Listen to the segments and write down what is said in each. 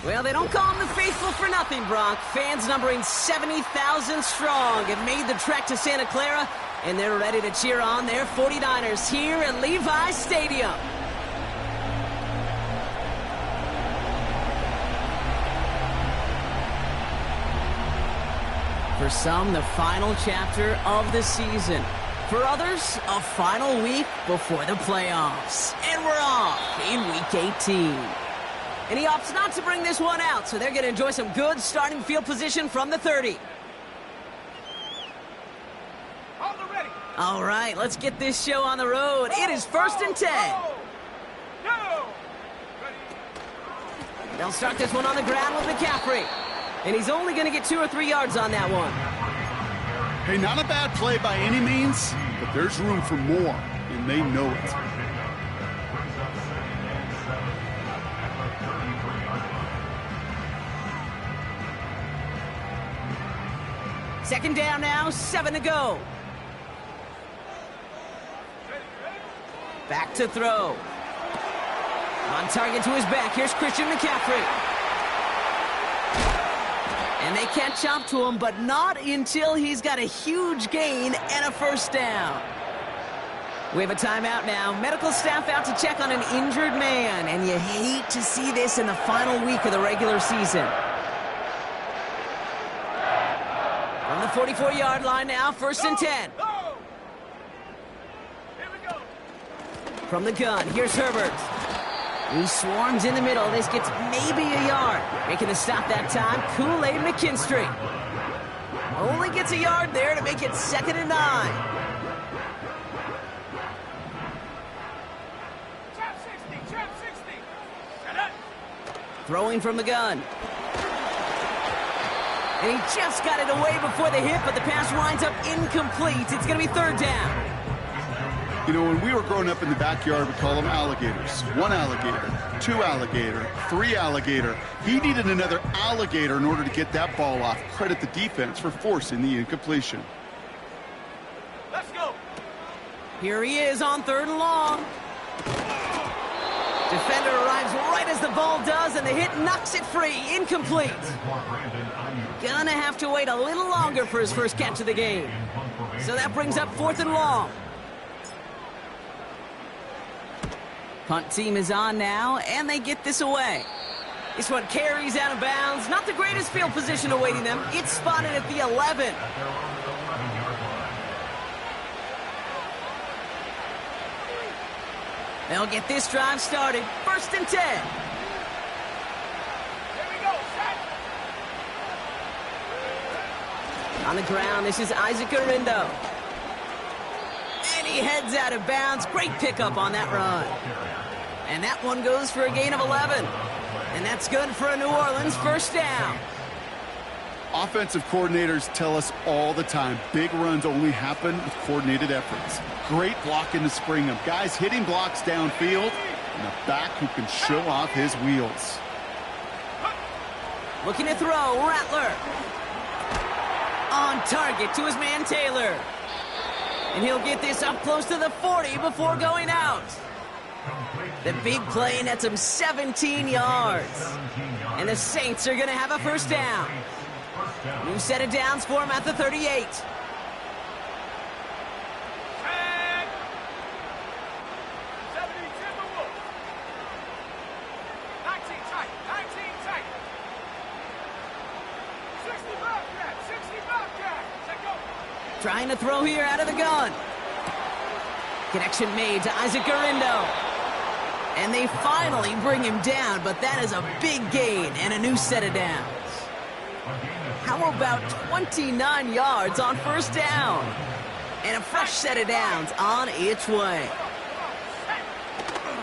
Well, they don't call them the faithful for nothing, Brock. Fans numbering 70,000 strong have made the trek to Santa Clara, and they're ready to cheer on their 49ers here at Levi Stadium. For some, the final chapter of the season. For others, a final week before the playoffs. And we're off in Week 18. And he opts not to bring this one out, so they're going to enjoy some good starting field position from the 30. All right, let's get this show on the road. It is 1st and 10. They'll start this one on the ground with McCaffrey. And he's only going to get 2 or 3 yards on that one. Hey, not a bad play by any means, but there's room for more, and they know it. Second down now, 7 to go. Back to throw. On target to his back. Here's Christian McCaffrey. And they catch up to him, but not until he's got a huge gain and a first down. We have a timeout now. Medical staff out to check on an injured man, and you hate to see this in the final week of the regular season. On the 44-yard line now, 1st and 10. From the gun, here's Herbert. He swarms in the middle. This gets maybe a yard. Making the stop that time, Kool-Aid McKinstry. Only gets a yard there to make it 2nd and 9. Trap 60. Throwing from the gun. And he just got it away before the hit, but the pass winds up incomplete. It's going to be 3rd down. You know, when we were growing up in the backyard, we call them alligators. 1 alligator, 2 alligator, 3 alligator. He needed another alligator in order to get that ball off. Credit the defense for forcing the incompletion. Let's go. Here he is on 3rd and long. Defender arrives right as the ball does, and the hit knocks it free. Incomplete. Gonna have to wait a little longer for his first catch of the game. So that brings up 4th and long. Punt team is on now, and they get this away. This one carries out of bounds. Not the greatest field position awaiting them. It's spotted at the 11. They'll get this drive started. 1st and 10. Here we go. Set. On the ground, this is Isaac Arindo. And he heads out of bounds. Great pickup on that run. And that one goes for a gain of 11. And that's good for a New Orleans first down. Offensive coordinators tell us all the time, big runs only happen with coordinated efforts. Great blocking to spring them. Guys hitting blocks downfield, and a back who can show off his wheels. Looking to throw, Rattler. On target to his man Taylor. And he'll get this up close to the 40 before going out. The big play nets him 17 yards. And the Saints are going to have a first down. New set of downs for him at the 38. Trying to throw here out of the gun. Connection made to Isaac Arindo. And they finally bring him down, but that is a big gain and a new set of downs. How about 29 yards on first down? And a fresh set of downs on its way.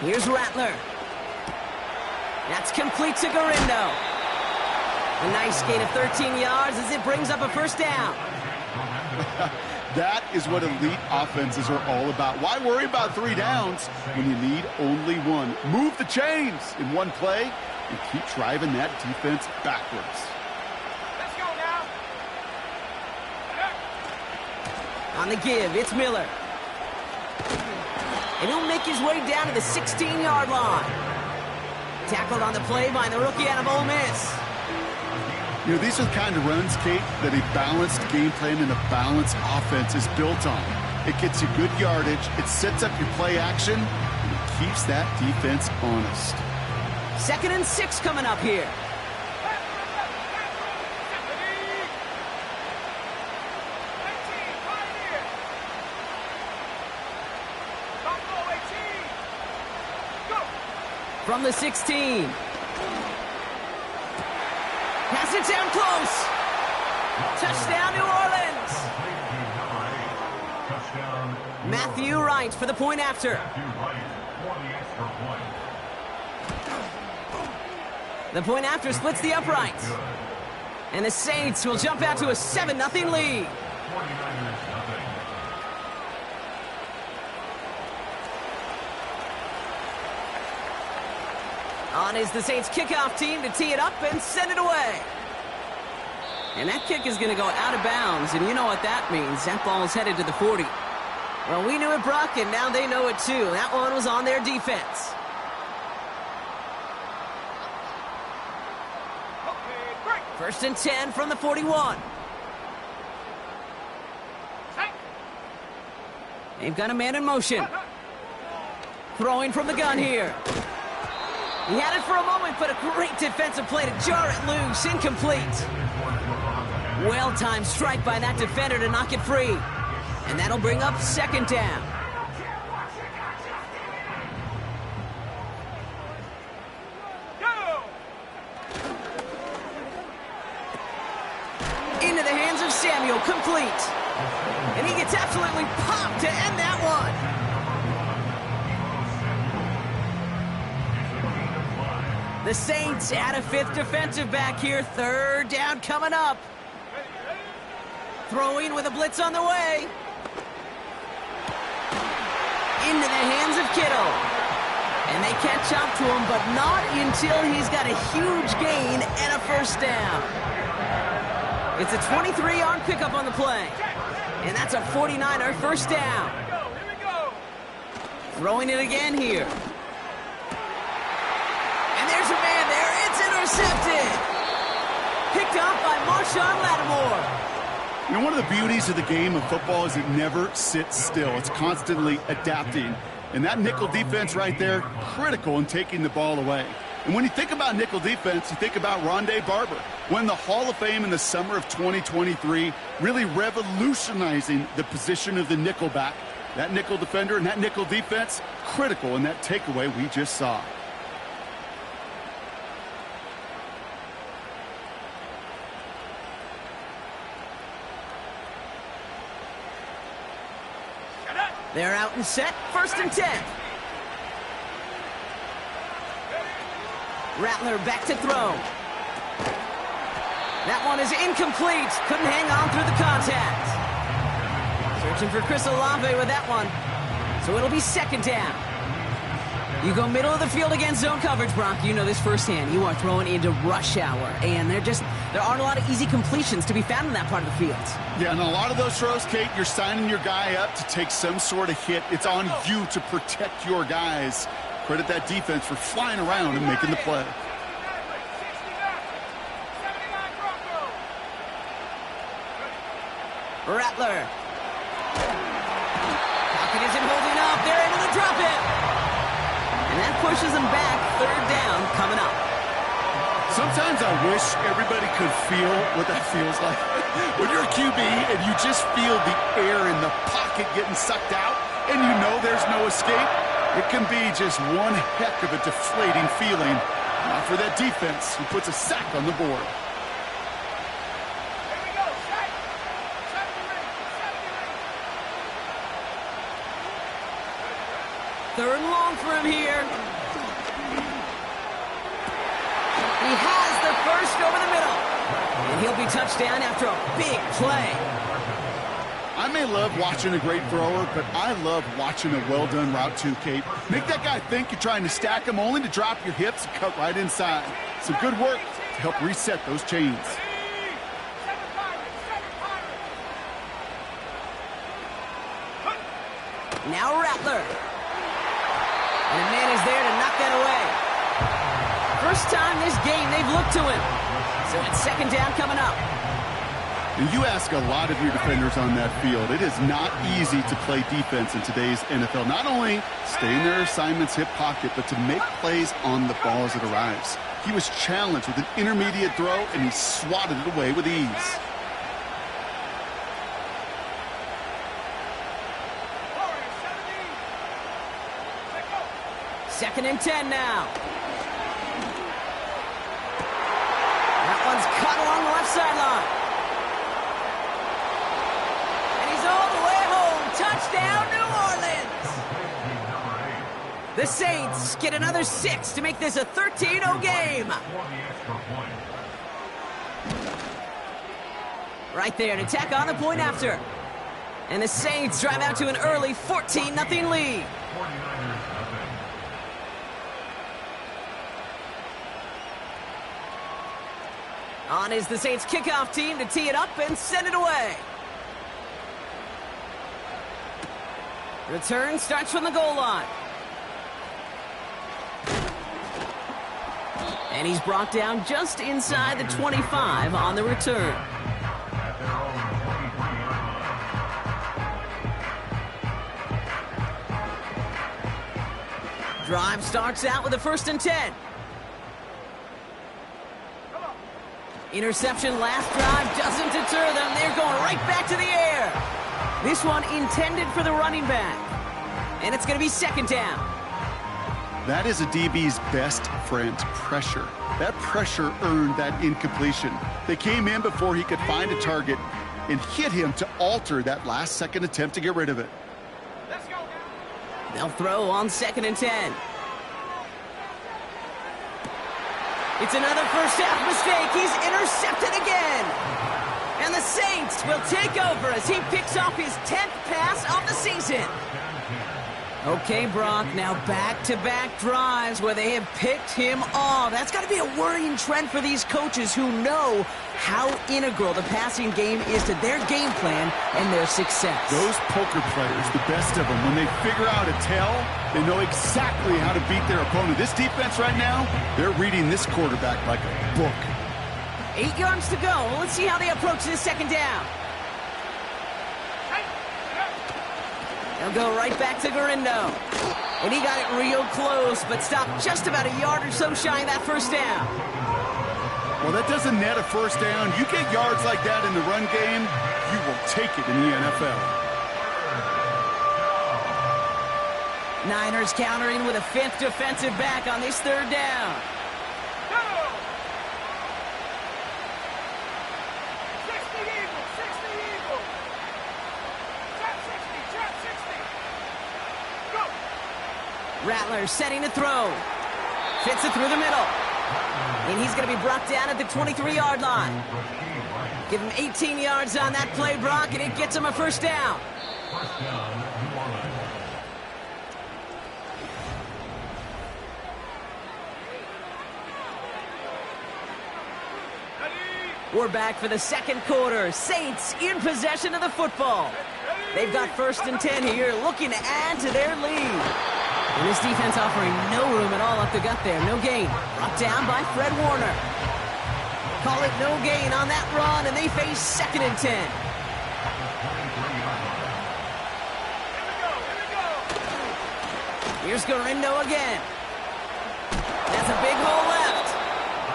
Here's Rattler. That's complete to Garindo. A nice gain of 13 yards as it brings up a first down. That is what elite offenses are all about. Why worry about 3 downs when you need only 1? Move the chains in one play and keep driving that defense backwards. Let's go now. On the give, it's Miller. And he'll make his way down to the 16-yard line. Tackled on the play by the rookie out of Ole Miss. You know, these are the kind of runs, Kate, that a balanced game plan and a balanced offense is built on. It gets you good yardage, it sets up your play action, and it keeps that defense honest. 2nd and 6 coming up here. From the 16. Pass it down close. Touchdown, New Orleans. Matthew Wright for the point after. The point after splits the uprights. And the Saints will jump out to a 7-0 lead. On is the Saints kickoff team to tee it up and send it away. And that kick is going to go out of bounds, and you know what that means. That ball's headed to the 40. Well, we knew it, Brock, and now they know it too. That one was on their defense. First and 10 from the 41. They've got a man in motion. Throwing from the gun here. He had it for a moment, but a great defensive play to jar it loose. Incomplete. Well-timed strike by that defender to knock it free. And that'll bring up 2nd down. Into the hands of Samuel, complete. And he gets absolutely popped to end that one. The Saints add a 5th defensive back here. 3rd down coming up. Throwing with a blitz on the way. Into the hands of Kittle. And they catch up to him, but not until he's got a huge gain and a 1st down. It's a 23-yard pickup on the play. And that's a 49er 1st down. Throwing it again here. And there's a man there. It's intercepted. Picked up by Marshawn Lattimore. You know, one of the beauties of the game of football is it never sits still. It's constantly adapting. And that nickel defense right there, critical in taking the ball away. And when you think about nickel defense, you think about Rondé Barber, won the Hall of Fame in the summer of 2023, really revolutionizing the position of the nickelback. That nickel defender and that nickel defense, critical in that takeaway we just saw. They're out and set. 1st and 10. Rattler back to throw. That one is incomplete. Couldn't hang on through the contact. Searching for Chris Olave with that one. So it'll be 2nd down. You go middle of the field against zone coverage, Brock. You know this firsthand. You are throwing into rush hour. And there aren't a lot of easy completions to be found in that part of the field. Yeah, and a lot of those throws, Kate, you're signing your guy up to take some sort of hit. It's on you to protect your guys. Credit that defense for flying around and making the play. Rattler. Pocket isn't holding up. They're able to drop it. And that pushes them back. 3rd down coming up. Sometimes I wish everybody could feel what that feels like. When you're a QB and you just feel the air in the pocket getting sucked out and you know there's no escape, it can be just one heck of a deflating feeling. For that defense who puts a sack on the board. Third and long for him here. He has the 1st over the middle. And he'll be touchdown after a big play. I may love watching a great thrower, but I love watching a well-done route too, Kate. Make that guy think you're trying to stack him only to drop your hips and cut right inside. Some good work to help reset those chains. Now Rattler. And a man is there to knock that away. First time this game they've looked to him. So it's second down coming up. And you ask a lot of your defenders on that field. It is not easy to play defense in today's NFL. Not only stay in their assignment's hip pocket, but to make plays on the ball as it arrives. He was challenged with an intermediate throw, and he swatted it away with ease. Second and 10 now. That one's cut along the left sideline. And he's all the way home. Touchdown, New Orleans. The Saints get another 6 to make this a 13-0 game. Right there to tack on the point after. And the Saints drive out to an early 14-0 lead. On is the Saints kickoff team to tee it up and send it away. Return starts from the goal line. And he's brought down just inside the 25 on the return. Drive starts out with a 1st and 10. Interception last drive doesn't deter them. They're going right back to the air. This one intended for the running back. And it's going to be second down. That is a DB's best friend, pressure. That pressure earned that incompletion. They came in before he could find a target and hit him to alter that last-second attempt to get rid of it. Let's go. They'll throw on 2nd and 10. It's another first half mistake. He's intercepted again. And the Saints will take over as he picks off his 10th pass of the season. Okay, Brock, now back-to-back drives where they have picked him off. That's got to be a worrying trend for these coaches who know how integral the passing game is to their game plan and their success. Those poker players, the best of them, when they figure out a tell, they know exactly how to beat their opponent. This defense right now, they're reading this quarterback like a book. 8 yards to go. Let's see how they approach this second down. They'll go right back to Garindo. And he got it real close, but stopped just about a yard or so shy of that first down. Well, that doesn't net a first down. You get yards like that in the run game, you will take it in the NFL. Niners countering with a 5th defensive back on this third down. Go! 60 Eagles, 60 Eagles. Trap 60, trap 60. Go! Rattler setting to throw. Fits it through the middle. And he's going to be brought down at the 23-yard line. Give him 18 yards on that play, Brock, and it gets him a first down. We're back for the second quarter. Saints in possession of the football. They've got 1st and 10 here, looking to add to their lead. And this defense offering no room at all up the gut there. No gain. Brought down by Fred Warner. Call it no gain on that run, and they face 2nd and 10. Here's Garindo again. That's a big hole left.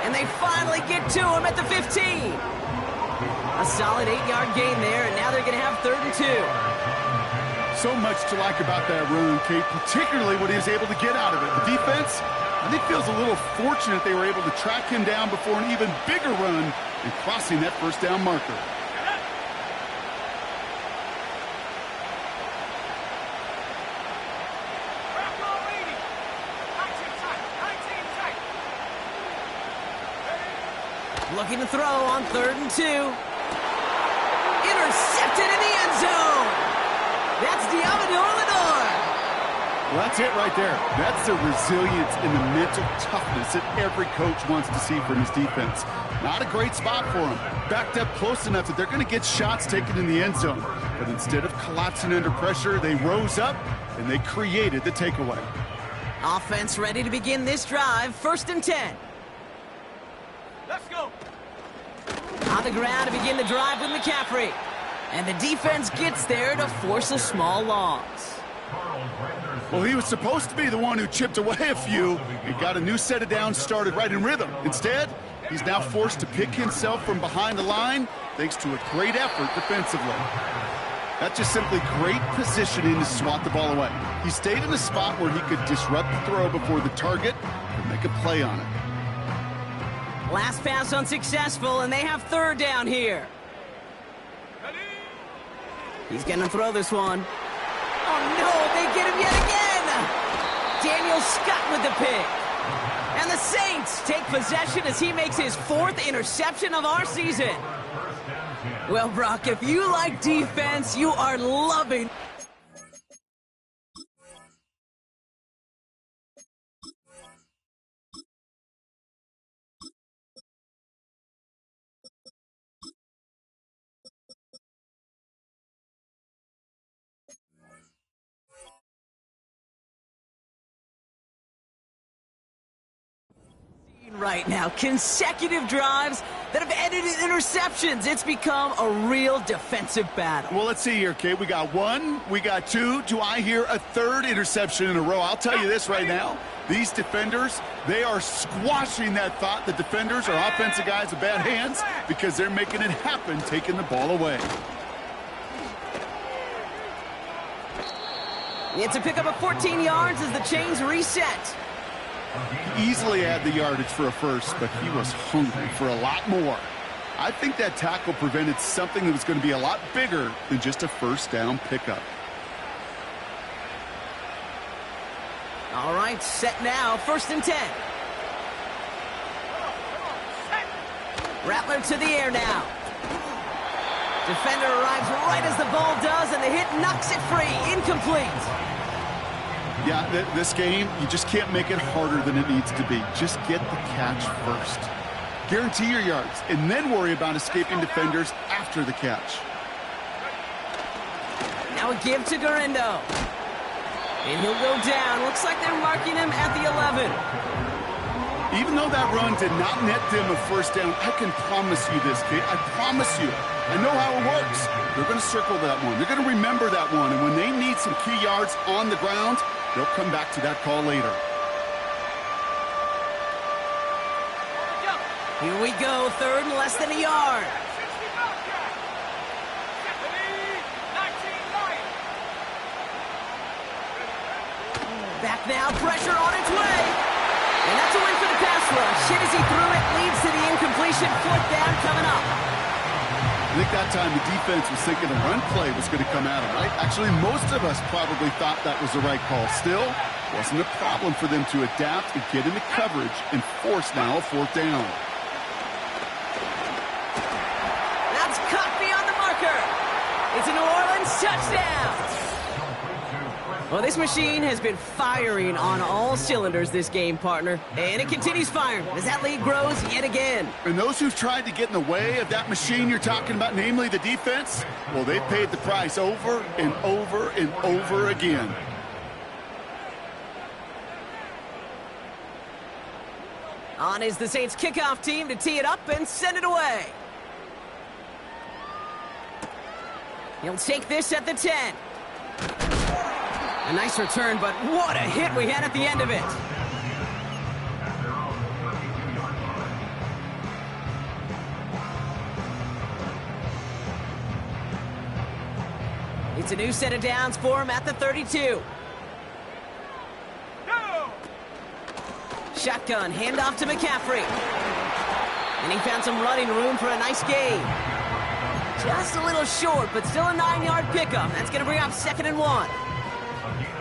And they finally get to him at the 15. A solid 8-yard gain there, and now they're going to have 3rd and 2. So much to like about that run, Kate, particularly what he was able to get out of it. The defense, I think, feels a little fortunate they were able to track him down before an even bigger run and crossing that first down marker. Looking to throw on 3rd and 2. Intercepted in the end zone. That's Diamador Lenore. Well, that's it right there. That's the resilience and the mental toughness that every coach wants to see from his defense. Not a great spot for him. Backed up close enough that they're going to get shots taken in the end zone. But instead of collapsing under pressure, they rose up and they created the takeaway. Offense ready to begin this drive. 1st and 10. Let's go. On the ground to begin the drive with McCaffrey. And the defense gets there to force a small loss. Well, he was supposed to be the one who chipped away a few. He got a new set of downs started right in rhythm. Instead, he's now forced to pick himself from behind the line thanks to a great effort defensively. That's just simply great positioning to swat the ball away. He stayed in a spot where he could disrupt the throw before the target and make a play on it. Last pass unsuccessful, and they have 3rd down here. He's going to throw this one. Oh, no, they get him yet again. Daniel Scott with the pick. And the Saints take possession as he makes his 4th interception of our season. Well, Brock, if you like defense, you are loving... right now, consecutive drives that have ended in interceptions. It's become a real defensive battle. Well, let's see here, Kate. We got 1, we got 2. Do I hear a 3rd interception in a row? I'll tell you this right now. These defenders, they are squashing that thought. The defenders are offensive guys with bad hands because they're making it happen, taking the ball away. It's a pickup of 14 yards as the chains reset. Easily had the yardage for a first, but he was hungry for a lot more. I think that tackle prevented something that was going to be a lot bigger than just a 1st down pickup. All right, set now, 1st and 10. Rattler to the air now. Defender arrives right as the ball does, and the hit knocks it free. Incomplete. Yeah, this game, you just can't make it harder than it needs to be. Just get the catch first. Guarantee your yards, and then worry about escaping defenders after the catch. Now a give to Garindo. And he'll go down. Looks like they're marking him at the 11. Even though that run did not net them a 1st down, I can promise you this, kid. I promise you. I know how it works. They're going to circle that one. They're going to remember that one. And when they need some key yards on the ground, they'll come back to that call later. Here we go, 3rd and less than a yard. Back now, pressure on its way. And that's a win for the pass rush. Hit as he threw it, leads to the incompletion. 4th down coming up. I think that time the defense was thinking a run play was going to come at them, right? Actually, most of us probably thought that was the right call. Still, wasn't a problem for them to adapt and get into coverage and force now a 4th down. That's caught beyond the marker. It's a New Orleans touchdown. Well, this machine has been firing on all cylinders this game, partner. And it continues firing as that lead grows yet again. And those who've tried to get in the way of that machine you're talking about, namely the defense, well, they've paid the price over and over and over again. On is the Saints kickoff team to tee it up and send it away. He'll take this at the 10. A nice return, but what a hit we had at the end of it. It's a new set of downs for him at the 32. No! Shotgun, handoff to McCaffrey. And he found some running room for a nice gain. Just a little short, but still a 9-yard pickup. That's going to bring up 2nd and 1.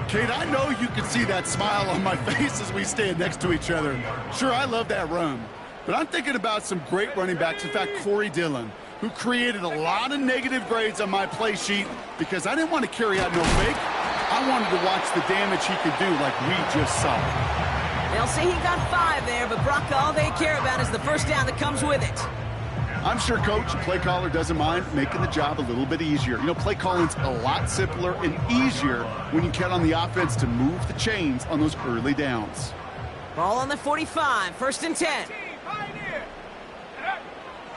Kate, I know you can see that smile on my face as we stand next to each other. Sure, I love that run. But I'm thinking about some great running backs. In fact, Corey Dillon, who created a lot of negative grades on my play sheet because I didn't want to carry out no fake. I wanted to watch the damage he could do like we just saw. They'll say he got 5 there, but Brock, all they care about is the first down that comes with it. I'm sure Coach, play caller, doesn't mind making the job a little bit easier. You know, play calling's a lot simpler and easier when you count on the offense to move the chains on those early downs. Ball on the 45, 1st and 10.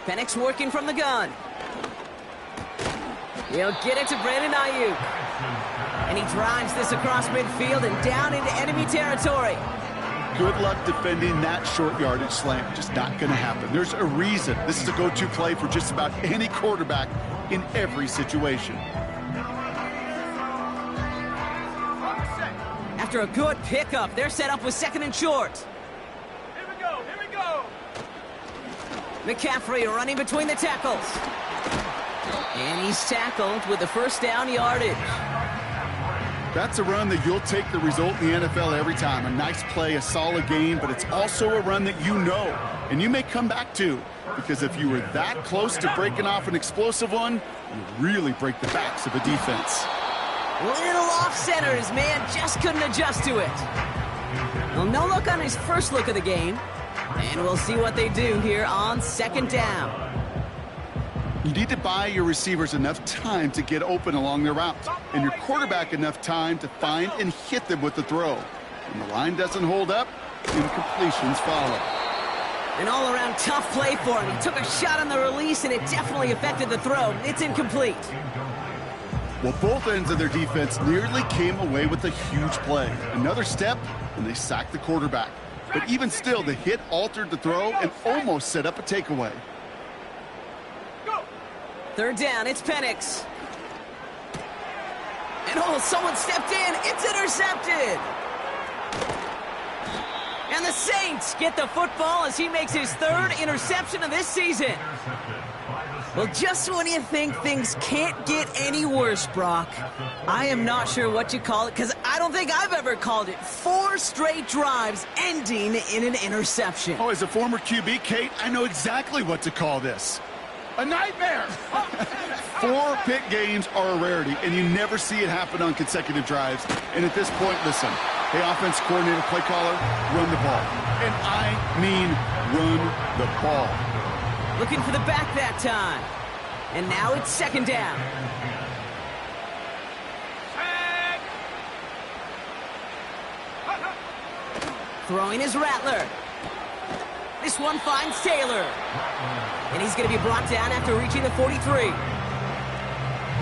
Penix working from the gun. He'll get it to Brandon Ayuk. And he drives this across midfield and down into enemy territory. Good luck defending that short yardage slant. Just not going to happen. There's a reason this is a go-to play for just about any quarterback in every situation. After a good pickup, they're set up with 2nd and short. Here we go, here we go. McCaffrey running between the tackles. And he's tackled with the first down yardage. That's a run that you'll take the result in the NFL every time. A nice play, a solid game, but it's also a run that you know and you may come back to, because if you were that close to breaking off an explosive one, you really break the backs of a defense. Little off-center, his man just couldn't adjust to it. Well, no look on his first look of the game, and we'll see what they do here on 2nd down. You need to buy your receivers enough time to get open along their route, and your quarterback enough time to find and hit them with the throw. When the line doesn't hold up, incompletions follow. An all-around tough play for him. He took a shot on the release, and it definitely affected the throw. It's incomplete. Well, both ends of their defense nearly came away with a huge play. Another step, and they sacked the quarterback. But even still, the hit altered the throw and almost set up a takeaway. 3rd down, it's Penix. And oh, someone stepped in. It's intercepted. And the Saints get the football as he makes his 3rd interception of this season. Well, just when you think things can't get any worse, Brock, I am not sure what you call it, because I don't think I've ever called it 4 straight drives ending in an interception. Oh, as a former QB, Kate, I know exactly what to call this. A nightmare! 4 pick games are a rarity, and you never see it happen on consecutive drives. And at this point, listen, hey, offense coordinator, play caller, run the ball. And I mean run the ball. Looking for the back that time. And now it's 2nd down. Throwing his Rattler. This one finds Taylor. And he's going to be brought down after reaching the 43.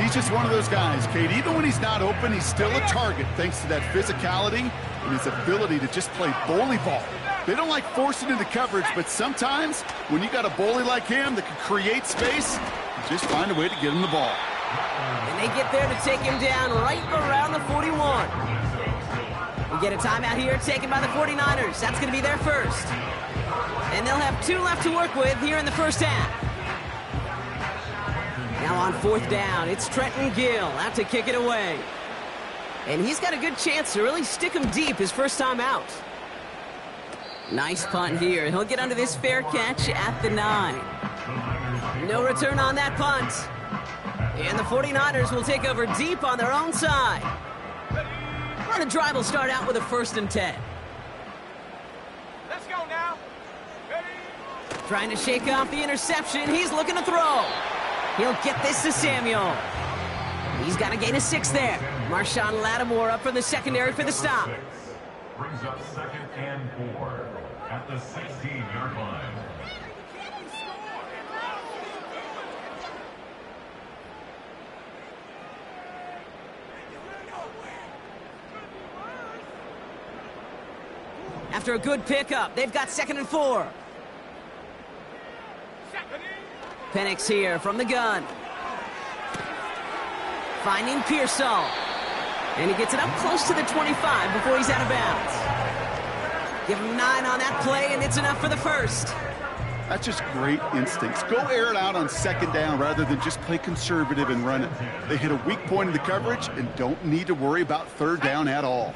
He's just one of those guys, Kate. Even when he's not open, he's still a target thanks to that physicality and his ability to just play bully ball. They don't like forcing into coverage, but sometimes when you got a bully like him that can create space, you just find a way to get him the ball. And they get there to take him down right around the 41. We get a timeout here taken by the 49ers. That's going to be their first. And they'll have 2 left to work with here in the first half. Now on 4th down, it's Trenton Gill out to kick it away. And he's got a good chance to really stick him deep his first time out. Nice punt here. He'll get under this fair catch at the 9. No return on that punt. And the 49ers will take over deep on their own side. Well, the drive will start out with a 1st and 10. Let's go now. Ready? Trying to shake off the interception. He's looking to throw. He'll get this to Samuel. He's got a gain of 6 there. Marshawn Lattimore up from the secondary for the stop. Brings up 2nd and 4 at the 16-yard line. After a good pickup, they've got 2nd and 4. Penix here from the gun. Finding Pearsall. And he gets it up close to the 25 before he's out of bounds. Give him 9 on that play, and it's enough for the first. That's just great instincts. Go air it out on 2nd down rather than just play conservative and run it. They hit a weak point in the coverage and don't need to worry about 3rd down at all.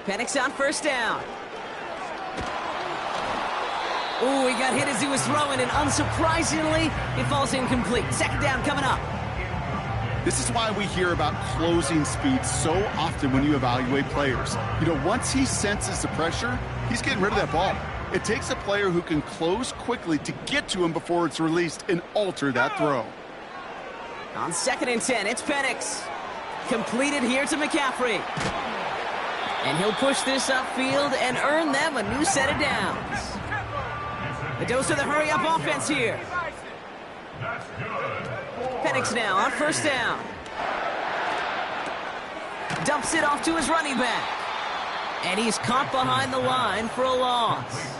Penix on 1st down. Ooh, he got hit as he was throwing, and unsurprisingly, it falls incomplete. 2nd down coming up. This is why we hear about closing speed so often when you evaluate players. You know, once he senses the pressure, he's getting rid of that ball. It takes a player who can close quickly to get to him before it's released and alter that throw. On 2nd and 10, it's Penix. Completed here to McCaffrey. And he'll push this upfield and earn them a new set of downs. A dose of the hurry-up offense here. Penix now on 1st down. Dumps it off to his running back. And he's caught behind the line for a loss.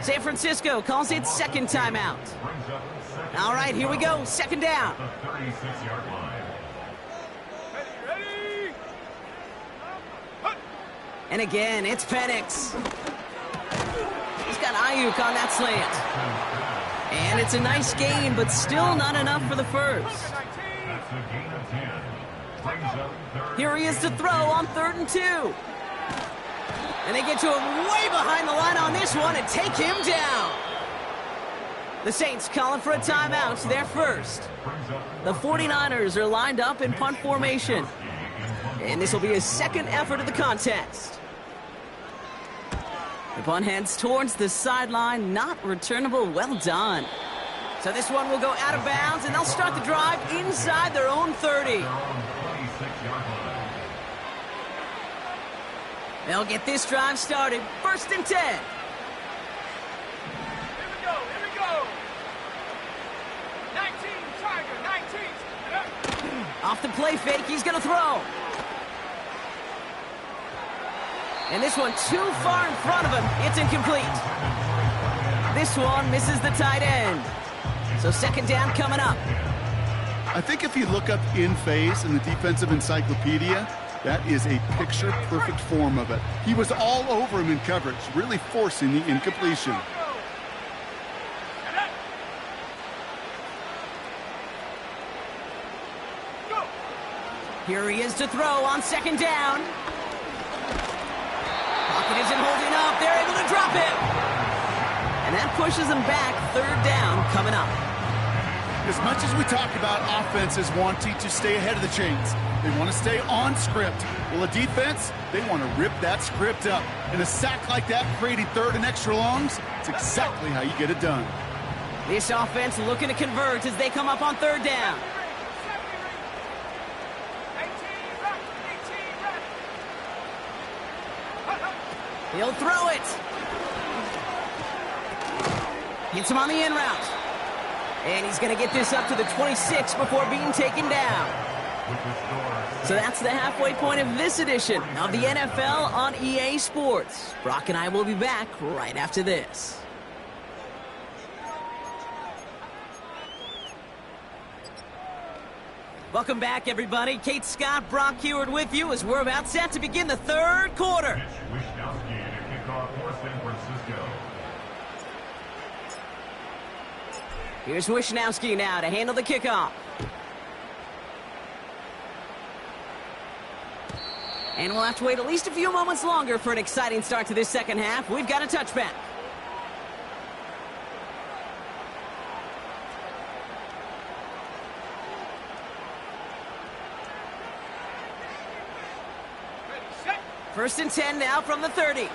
San Francisco calls it 2nd timeout. All right, here we go. 2nd down. And again, it's Penix. He's got Ayuk on that slant. And it's a nice gain, but still not enough for the first. Here he is to throw on 3rd and 2. And they get to him way behind the line on this one and take him down. The Saints calling for a timeout, their first. The 49ers are lined up in punt formation. And this will be his 2nd effort of the contest. The punt heads towards the sideline, not returnable. Well done. So this one will go out of bounds, and they'll start the drive inside their own 30. They'll get this drive started. 1st and 10. Here we go. 19, Tiger, 19. Off the play fake, he's going to throw. And this one too far in front of him. It's incomplete. This one misses the tight end. So 2nd down coming up. I think if you look up in phase in the defensive encyclopedia, that is a picture-perfect form of it. He was all over him in coverage, really forcing the incompletion. Here he is to throw on 2nd down. Pocket isn't holding up. They're able to drop him. And that pushes him back. 3rd down coming up. As much as we talk about offenses wanting to stay ahead of the chains, they want to stay on script. Well, a defense, they want to rip that script up. And a sack like that, creating 3rd and extra longs, it's exactly how you get it done. This offense looking to convert as they come up on 3rd down. He'll throw it. Hits him on the in route. And he's going to get this up to the 26 before being taken down. So that's the halfway point of this edition of the NFL on EA Sports. Brock and I will be back right after this. Welcome back, everybody. Kate Scott, Brock Heward with you as we're about set to begin the 3rd quarter. Here's Wishnowski now to handle the kickoff. And we'll have to wait at least a few moments longer for an exciting start to this 2nd half. We've got a touchback. Set. 1st and 10 now from the 30. Here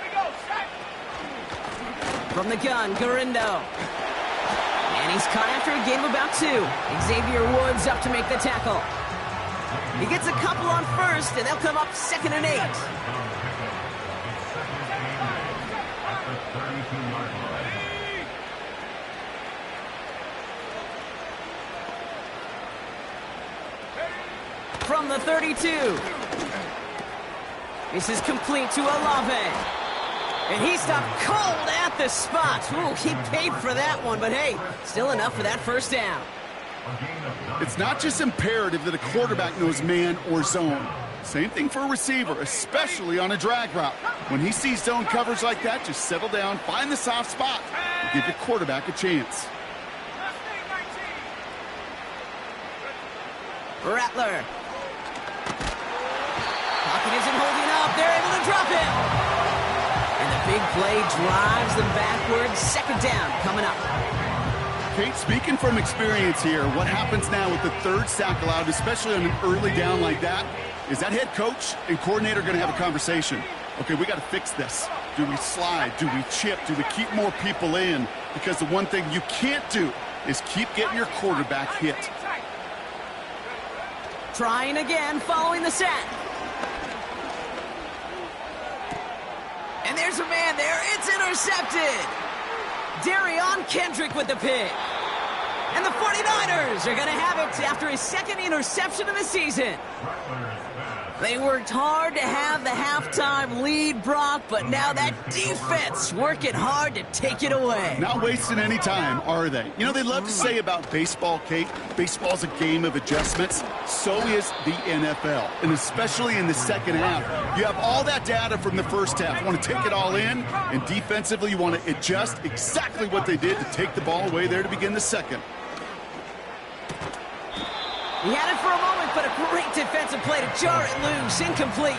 we go. Set. From the gun, Garindo. And he's caught after a gain of about 2. Xavier Woods up to make the tackle. He gets a couple on 1st, and they'll come up 2nd and 8. From the 32. This is complete to Olave. And he stopped cold at the spot. Ooh, he paid for that one, but hey, still enough for that 1st down. It's not just imperative that a quarterback knows man or zone. Same thing for a receiver, especially on a drag route. When he sees zone coverage like that, just settle down, find the soft spot, and give your quarterback a chance. Rattler. Pocket isn't holding up. They're able to drop him. And the big play drives them backwards. 2nd down coming up. Kate, speaking from experience here, what happens now with the third sack allowed, especially on an early down like that, is that head coach and coordinator going to have a conversation. Okay, we got to fix this. Do we slide? Do we chip? Do we keep more people in? Because the one thing you can't do is keep getting your quarterback hit. Trying again following the sack. And there's a man there. It's intercepted. Darion Kendrick with the pick. And the 49ers are going to have it after his second interception of the season. They worked hard to have the halftime lead, Brock, but now that defense working hard to take it away. Not wasting any time, are they? You know, they love to say about baseball, Kate, baseball's a game of adjustments. So is the NFL, and especially in the second half. You have all that data from the first half. You want to take it all in, and defensively you want to adjust exactly what they did to take the ball away there to begin the second. He had it for a moment, but a great defensive play to jar it loose. Incomplete.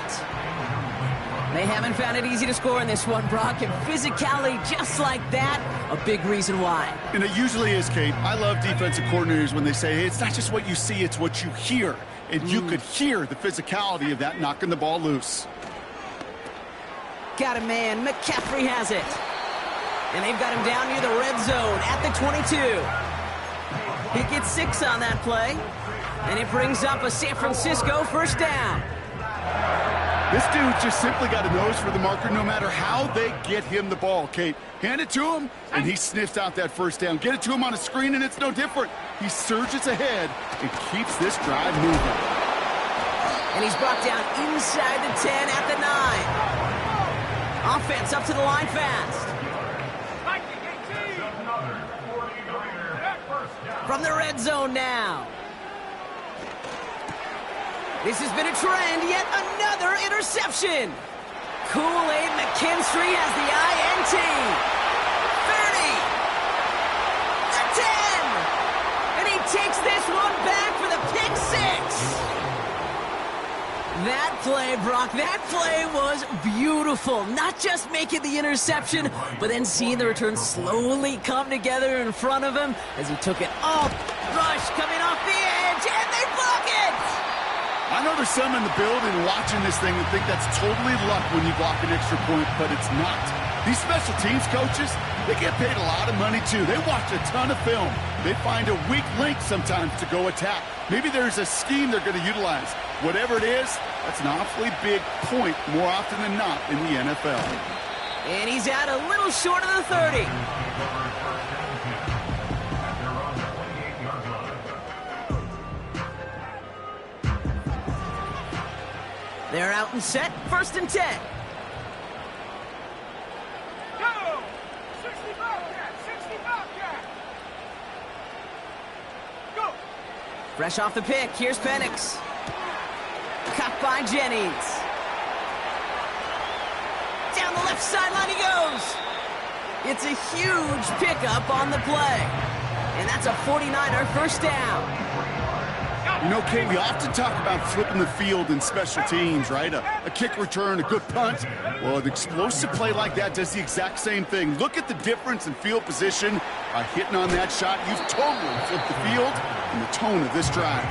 They haven't found it easy to score in this one, Brock, and physicality just like that, a big reason why. And it usually is, Kate. I love defensive coordinators when they say, hey, it's not just what you see, it's what you hear. And you could hear the physicality of that knocking the ball loose. Got a man. McCaffrey has it. And they've got him down near the red zone at the 22. He gets 6 on that play. And it brings up a San Francisco first down. This dude just simply got a nose for the marker no matter how they get him the ball, Kate. Hand it to him, and he sniffs out that first down. Get it to him on a screen, and it's no different. He surges ahead and keeps this drive moving. And he's brought down inside the 10 at the 9. Offense up to the line fast. From the red zone now. This has been a trend, yet another interception. Kool-Aid McKinstry has the INT. 30. The 10. And he takes this one back for the pick 6. That play, Brock, that play was beautiful. Not just making the interception, but then seeing the return slowly come together in front of him as he took it off. Rush coming off the edge, and they block it. I know there's some in the building watching this thing that think that's totally luck when you block an extra point, but it's not. These special teams coaches, they get paid a lot of money too. They watch a ton of film. They find a weak link sometimes to go attack. Maybe there's a scheme they're going to utilize. Whatever it is, that's an awfully big point more often than not in the NFL. And he's out a little short of the 30. They're out and set, 1st and 10. Go! 60 Bobcat! 60 Bobcat! Go! Fresh off the pick, here's Penix. Caught by Jennings. Down the left sideline he goes. It's a huge pickup on the play. And that's a 49er first down. You know, Kate, we often talk about flipping the field in special teams, right? A kick return, a good punt. Well, an explosive play like that does the exact same thing. Look at the difference in field position by hitting on that shot. You've totally flipped the field and the tone of this drive.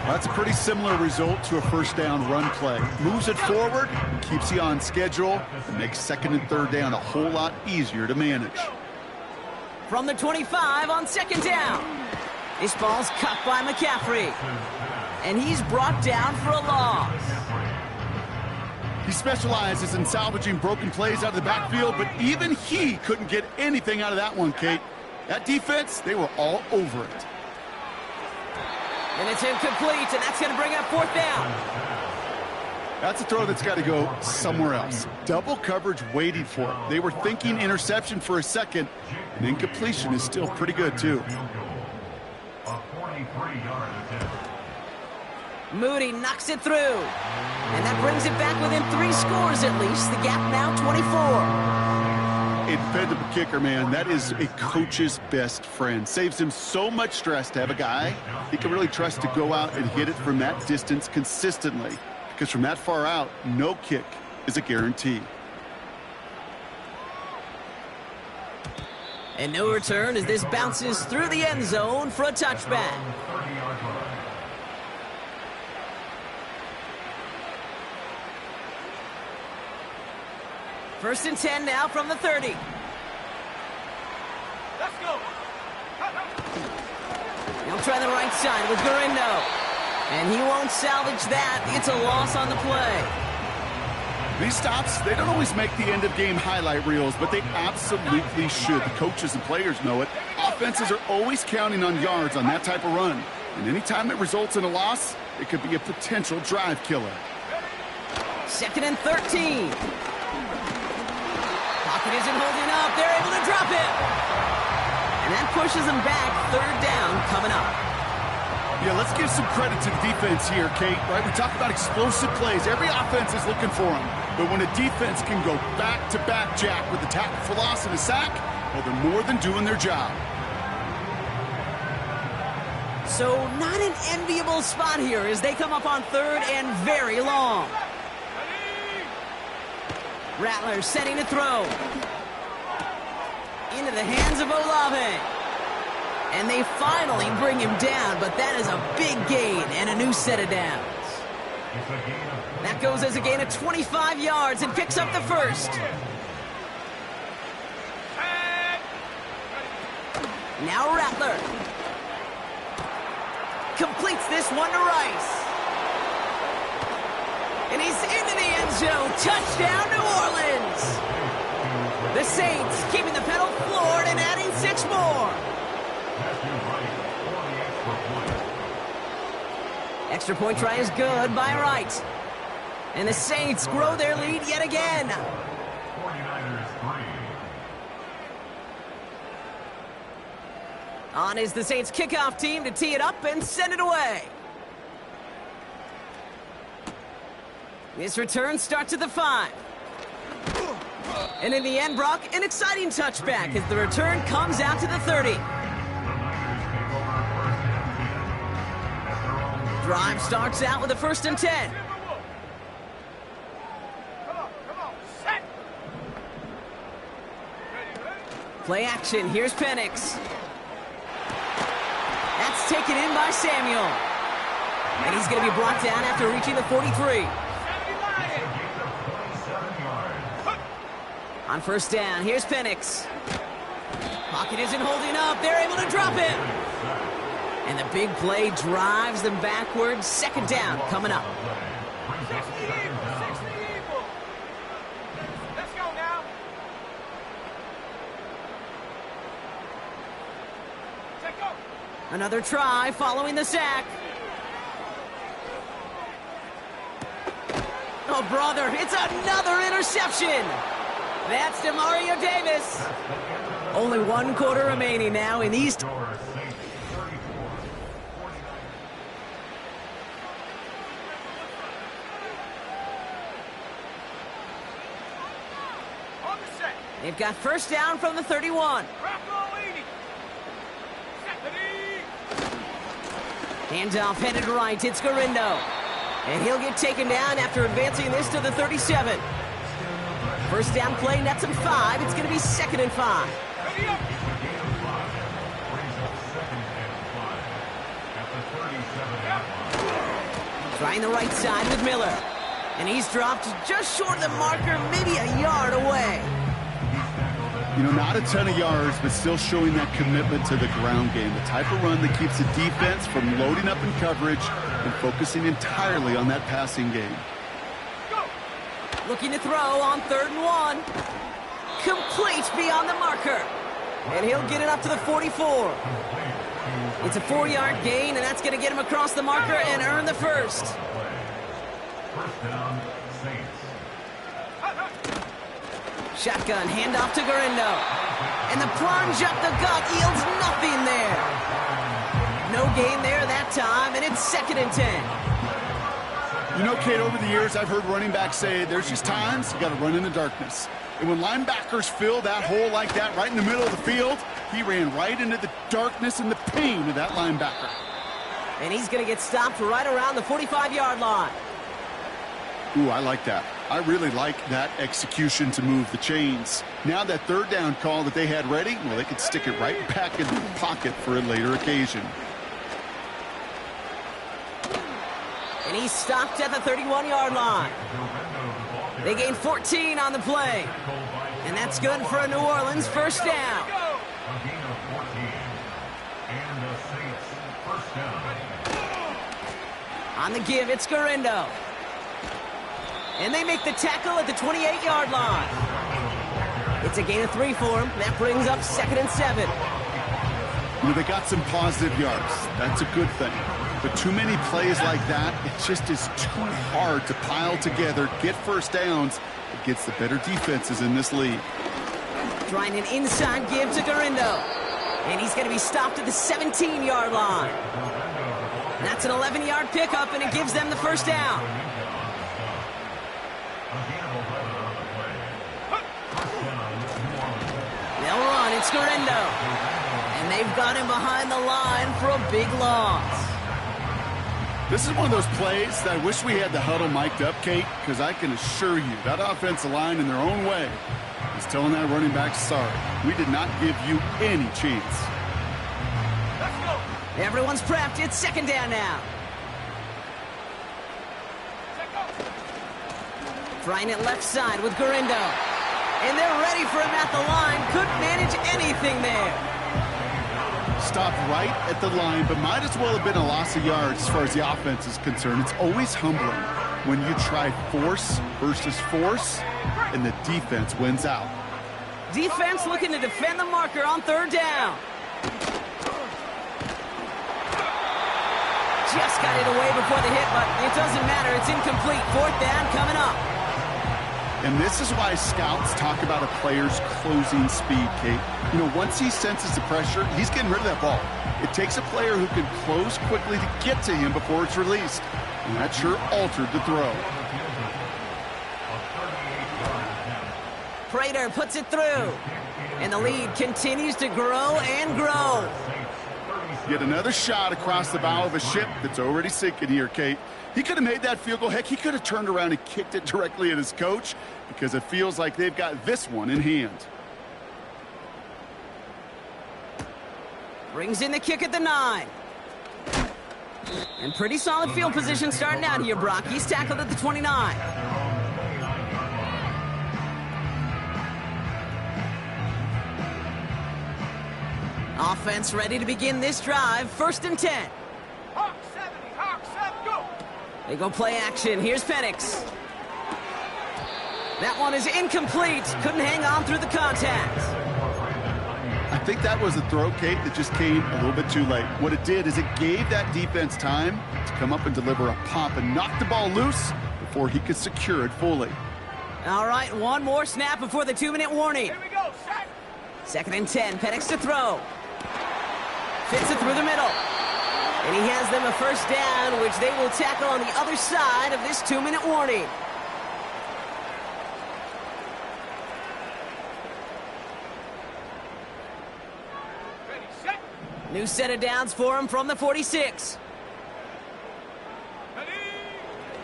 Well, that's a pretty similar result to a first down run play. Moves it forward, keeps you on schedule, and makes 2nd and 3rd down a whole lot easier to manage. From the 25 on 2nd down. This ball's cut by McCaffrey. And he's brought down for a loss. He specializes in salvaging broken plays out of the backfield, but even he couldn't get anything out of that one, Kate. That defense, they were all over it. And it's incomplete, and that's going to bring up 4th down. That's a throw that's got to go somewhere else. Double coverage waiting for it. They were thinking interception for a second, and incompletion is still pretty good, too. Moody knocks it through. And that brings it back within 3 scores at least. The gap now 24. A dependable kicker, man. That is a coach's best friend. Saves him so much stress to have a guy he can really trust to go out and hit it from that distance consistently. Because from that far out, no kick is a guarantee. And no return as this bounces through the end zone for a touchback. 30-yard line. First and 10 now from the 30. Let's go. He'll try the right side with Gurindo. And he won't salvage that. It's a loss on the play. These stops, they don't always make the end-of-game highlight reels, but they absolutely should. The coaches and players know it. Offenses are always counting on yards on that type of run. And anytime it results in a loss, it could be a potential drive killer. Second and 13. Pocket isn't holding up. They're able to drop it. And that pushes them back. Third down coming up. Yeah, let's give some credit to the defense here, Kate, right? We talk about explosive plays. Every offense is looking for them. But when a defense can go back-to-back, Jack, with a tackle for loss and a sack, well, they're more than doing their job. So not an enviable spot here as they come up on third and very long. Rattler setting to throw. Into the hands of Olave. And they finally bring him down, but that is a big gain and a new set of downs. That goes as a gain of 25 yards and picks up the first. Now Rattler. Completes this one to Rice. And he's into the end zone. Touchdown, New Orleans. The Saints keeping the pedal floored and adding 6 more. Extra point try is good by Wright. And the Saints grow their lead yet again. 49ers 3. On is the Saints kickoff team to tee it up and send it away. This return starts at the 5. And in the end, Brock, an exciting touchback as the return comes out to the 30. Drive starts out with a first and 10. Come on, set. Play action, here's Penix. That's taken in by Samuel. And he's going to be brought down after reaching the 43. On first down, here's Penix. Pocket isn't holding up. They're able to drop it. And the big play drives them backwards. Second down coming up. 60 evil. Let's go now. Take go. Another try following the sack. Oh, brother, it's another interception. That's DeMario Davis. Only 1 quarter remaining now in these. They've got first down from the 31. Handoff headed right. It's Gurindo. And he'll get taken down after advancing this to the 37. First down play, nets him 5. It's going to be second and 5. Trying the right side with Miller. And he's dropped just short of the marker, maybe a yard away. You know, not a ton of yards, but still showing that commitment to the ground game. The type of run that keeps the defense from loading up in coverage and focusing entirely on that passing game. Looking to throw on third and 1. Complete beyond the marker. And he'll get it up to the 44. It's a 4-yard gain, and that's going to get him across the marker and earn the first. First down, Saints. Shotgun handoff to Gurindo. And the plunge up the gut yields nothing there. No gain there that time, and it's second and 10. You know, Kate, over the years, I've heard running backs say there's just times you got to run in the darkness. And when linebackers fill that hole like that right in the middle of the field, he ran right into the darkness and the pain of that linebacker. And he's going to get stopped right around the 45-yard line. Ooh, I like that. I really like that execution to move the chains. Now that third down call that they had ready, well, they could stick it right back in their pocket for a later occasion. And he's stopped at the 31-yard line. They gain 14 on the play. And that's good for a New Orleans first down. A gain of 14. And the Saints first down. On the give, it's Garindo. And they make the tackle at the 28-yard line. It's a gain of 3 for him. That brings up 2nd and 7. You know, they got some positive yards. That's a good thing. But too many plays like that, it just is too hard to pile together, get first downs against the better defenses in this league. Trying an inside give to Garindo. And he's going to be stopped at the 17-yard line. That's an 11-yard pickup, and it gives them the first down. They'll run. It's Garindo. And they've got him behind the line for a big loss. This is one of those plays that I wish we had the huddle mic'd up, Kate, because I can assure you that offensive line in their own way is telling that running back, sorry, we did not give you any chance. Let's go. Everyone's prepped. It's 2nd down now. Check up. Trying it left side with Garindo. And they're ready for him at the line. Couldn't manage anything there. Stopped right at the line, but might as well have been a loss of yards as far as the offense is concerned. It's always humbling when you try force versus force, and the defense wins out. Defense looking to defend the marker on 3rd down. Just got it away before the hit, but it doesn't matter. It's incomplete. 4th down coming up. And this is why scouts talk about a player's closing speed, Kate. You know, once he senses the pressure, he's getting rid of that ball. It takes a player who can close quickly to get to him before it's released. And that sure altered the throw. Prater puts it through. And the lead continues to grow and grow. Yet another shot across the bow of a ship that's already sinking here, Kate. He could have made that field goal. Heck, he could have turned around and kicked it directly at his coach because it feels like they've got this one in hand. Brings in the kick at the 9. And pretty solid field position starting out here, Brock. He's tackled at the 29. Offense ready to begin this drive. 1st and 10. Hawk 70. Hawk 7. Go. They go play action. Here's Penix. That one is incomplete. Couldn't hang on through the contact. I think that was a throw, Kate, that just came a little bit too late. What it did is it gave that defense time to come up and deliver a pop and knock the ball loose before he could secure it fully. All right, one more snap before the 2-minute warning. Here we go. Set. 2nd and 10. Penix to throw. Fits it through the middle. And he has them a first down, which they will tackle on the other side of this 2-minute warning. Ready. Set. New set of downs for him from the 46. Ready.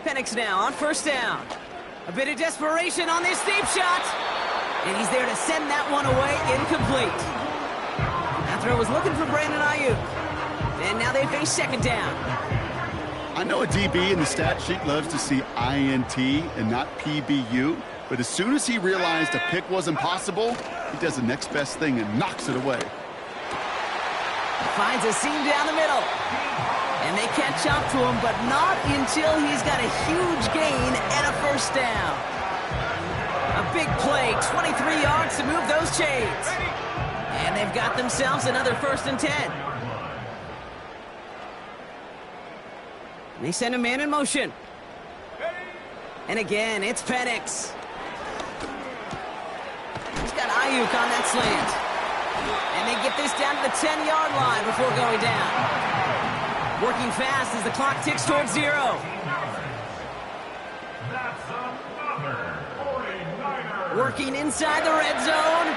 Penix now on 1st down. A bit of desperation on this deep shot. And he's there to send that one away, incomplete. That throw was looking for Brandon Ayuk. And now they face 2nd down. I know a DB in the stat sheet loves to see INT and not PBU, but as soon as he realized a pick wasn't possible, he does the next best thing and knocks it away. Finds a seam down the middle. And they catch up to him, but not until he's got a huge gain and a first down. A big play, 23 yards to move those chains. And they've got themselves another 1st and 10. And they send a man in motion. And again, it's Penix. He's got Ayuk on that slant. And they get this down to the 10-yard line before going down. Working fast as the clock ticks towards 0. That's another 49er. Working inside the red zone.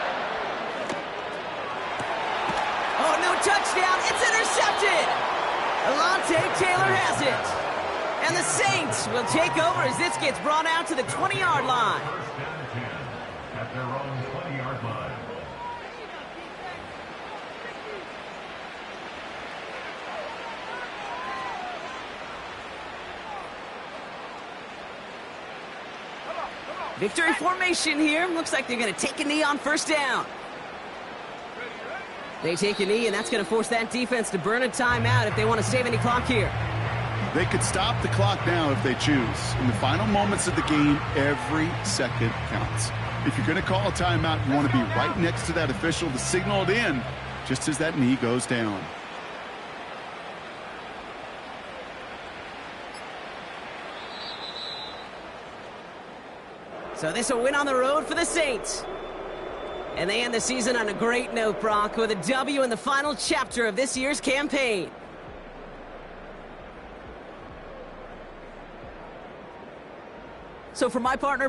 Oh, no touchdown. It's intercepted. Alontae Taylor has it. And the Saints will take over as this gets brought out to the 20-yard line. First and 10 at their own 20-yard line. Victory formation here. Looks like they're going to take a knee on first down. They take a knee, and that's going to force that defense to burn a timeout if they want to save any clock here. They could stop the clock now if they choose. In the final moments of the game, every second counts. If you're going to call a timeout, you want to be right next to that official to signal it in just as that knee goes down. So this a win on the road for the Saints. And they end the season on a great note, Brock, with a W in the final chapter of this year's campaign. So for my partner,